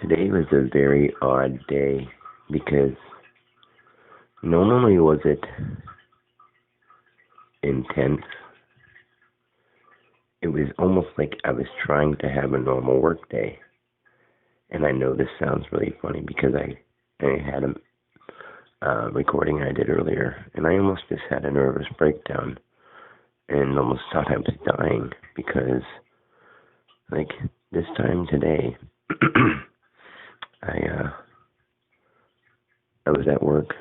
Today was a very odd day because not only was it intense, it was almost like I was trying to have a normal work day. And I know this sounds really funny because I had a recording I did earlier, and I almost just had a nervous breakdown and almost thought I was dying because, like, this time today, I was at work,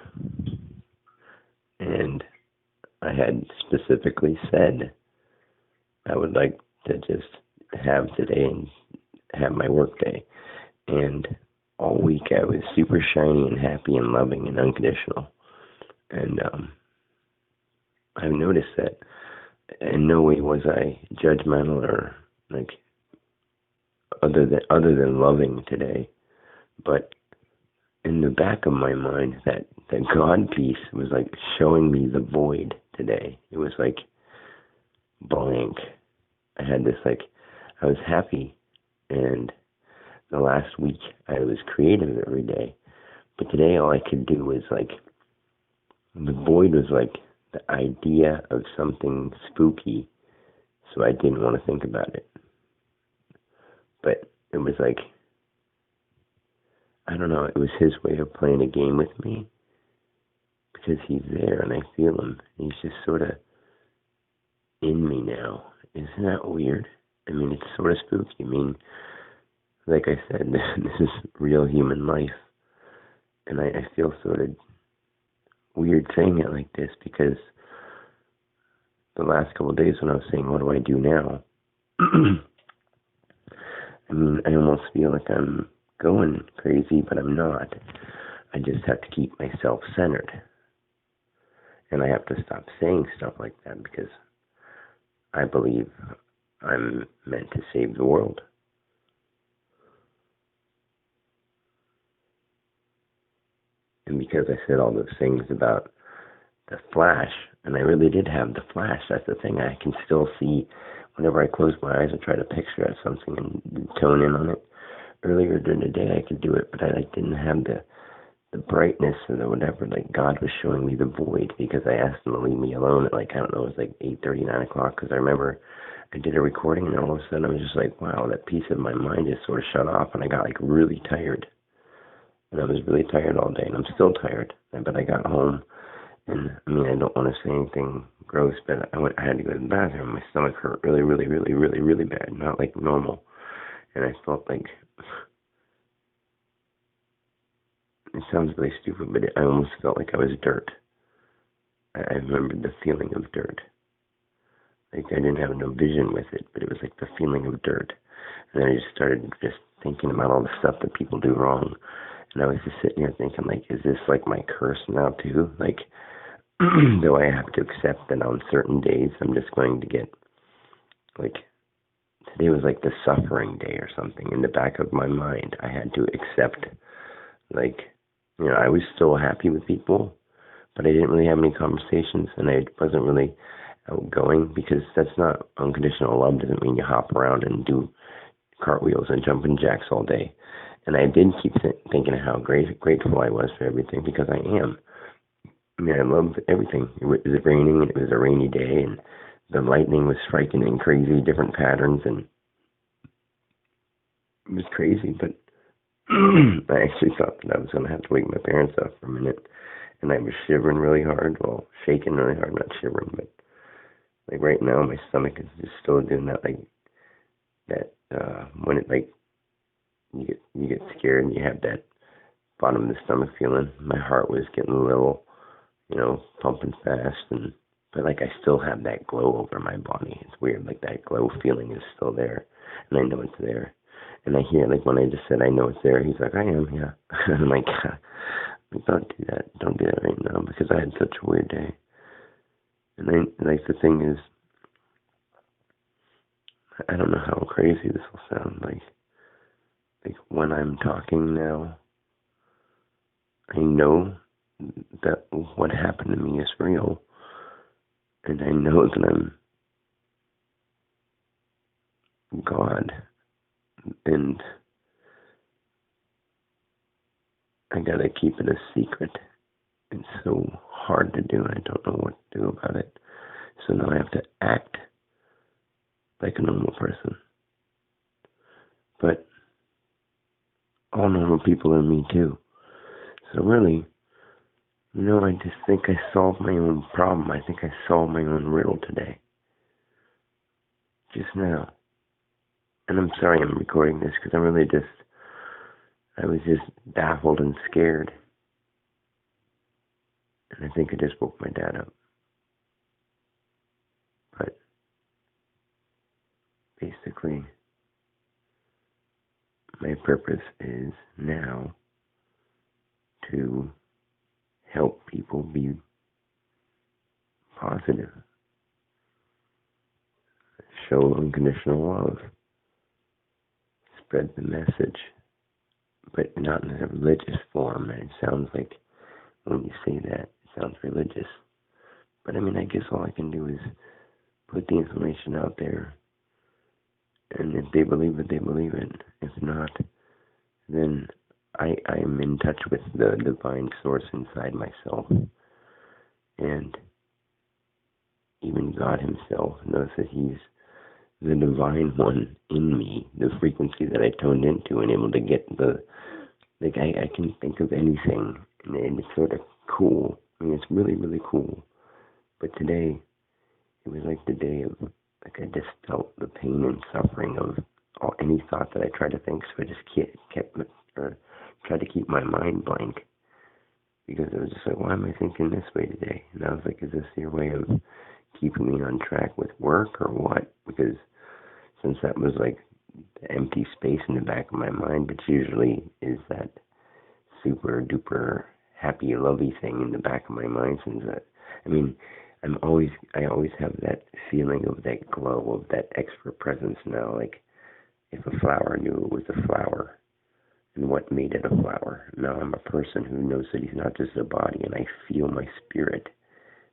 and I had specifically said I would like to just have today and have my work day. And all week I was super shiny and happy and loving and unconditional. And I've noticed that in no way was I judgmental or like other than loving today. But in the back of my mind, that God piece was like showing me the void today. It was like blank. I had this I was happy, and the last week I was creative every day. But today all I could do was the void was like the idea of something spooky, so I didn't want to think about it. But it was I don't know, it was his way of playing a game with me, because he's there and I feel him. He's just sort of in me now. Isn't that weird? I mean, it's sort of spooky. I mean, like I said, this is real human life. And I feel sort of weird saying it like this because the last couple of days when I was saying, what do I do now? I mean, I almost feel like I'm going crazy, but I'm not. I just have to keep myself centered. And I have to stop saying stuff like that because I believe I'm meant to save the world. And because I said all those things about the flash, and I really did have the flash, that's the thing. I can still see whenever I close my eyes and try to picture at something and tone in on it. Earlier during the day I could do it, but I didn't have the brightness or the whatever. God was showing me the void because I asked him to leave me alone at I don't know, it was 8:30, 9 o'clock, because I remember I did a recording and all of a sudden I was just wow, that piece of my mind just sort of shut off, and I got really tired. And I was really tired all day, and I'm still tired. But I got home, and I mean, I don't want to say anything gross, but I had to go to the bathroom. My stomach hurt really, really, really, really, really bad, not like normal. And I felt it sounds really stupid, but I almost felt like I was dirt. I remembered the feeling of dirt. I didn't have no vision with it, but it was the feeling of dirt. And then I just started thinking about all the stuff that people do wrong. And I was just sitting here thinking, is this my curse now too? Do I have to accept that on certain days I'm just going to get, today was the suffering day or something. In the back of my mind, I had to accept, I was still happy with people, but I didn't really have any conversations, and I wasn't really outgoing, because that's not unconditional love. Doesn't mean you hop around and do cartwheels and jumping jacks all day. And I did keep thinking of how grateful I was for everything, because I am. I mean, I love everything. It was raining, and it was a rainy day, and the lightning was striking in crazy different patterns, and it was crazy. But I actually thought that I was going to have to wake my parents up for a minute, and I was shivering really hard, shaking really hard, not shivering, but right now my stomach is just still doing that, when it you get scared and you have that bottom of the stomach feeling. My heart was getting a little, pumping fast, but I still have that glow over my body. It's weird, that glow feeling is still there, and I know it's there. And I hear, when I just said I know it's there, he's like, I am, yeah. I'm don't do that right now, because I had such a weird day. And the thing is, I don't know how crazy this will sound, when I'm talking now, I know that what happened to me is real, and I know that I'm God, and I gotta keep it a secret. It's so hard to do, and I don't know what to do about it. So now I have to act like a normal person. But all normal people are me too. So really, I just think I solved my own problem. I think I solved my own riddle today. Just now. And I'm sorry I'm recording this because I was just baffled and scared. And I think I just woke my dad up. But basically, my purpose is now to help people be positive, show unconditional love, spread the message, but not in a religious form. And it sounds like when you say that, it sounds religious. But I guess all I can do is put the information out there, and if they believe it, they believe it. If not, then I'm in touch with the divine source inside myself. And even God himself knows that he's the divine one in me, the frequency that I toned into and able to get I can think of anything, and it's sort of cool. It's really, really cool. But today, it was like the day of, I just felt the pain and suffering of any thought that I tried to think, so I just tried to keep my mind blank, because it was just like, why am I thinking this way today? And I was like, is this your way of keeping me on track with work or what? Because since that was like the empty space in the back of my mind, which usually is that super duper happy lovey thing in the back of my mind, since that, I always have that feeling of that glow, of that extra presence now, like if a flower knew it was a flower and what made it a flower. Now I'm a person who knows that he's not just a body, and I feel my spirit.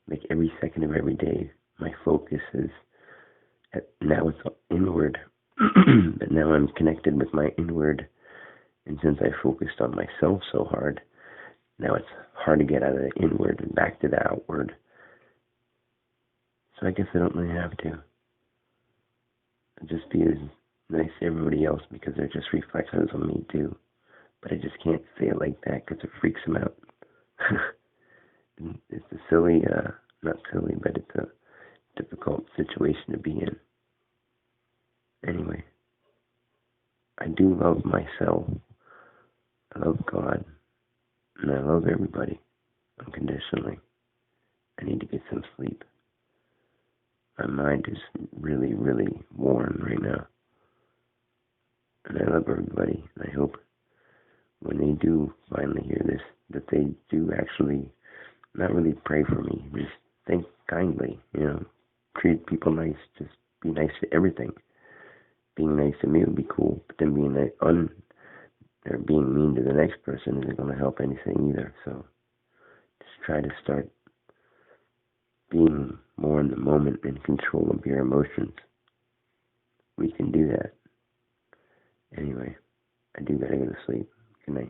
Like every second of every day, my focus is, now it's inward, but now I'm connected with my inward, and since I focused on myself so hard, now it's hard to get out of the inward and back to the outward. So I guess I don't really have to. I'll just be as nice to everybody else because they're just reflections of me too. But I just can't say it like that because it freaks them out. It's a silly, not silly, but it's a difficult situation to be in. Anyway, I do love myself. I love God. And I love everybody unconditionally. I need to get some sleep. My mind is really, really worn right now. And I love everybody. And I hope when they do finally hear this, that they do actually not really pray for me. Just think kindly, treat people nice. Just be nice to everything. Being nice to me would be cool, but then being mean to the next person isn't going to help anything either. So just try to start being more in the moment, in control of your emotions. We can do that. Anyway, I do gotta go to sleep. Good night.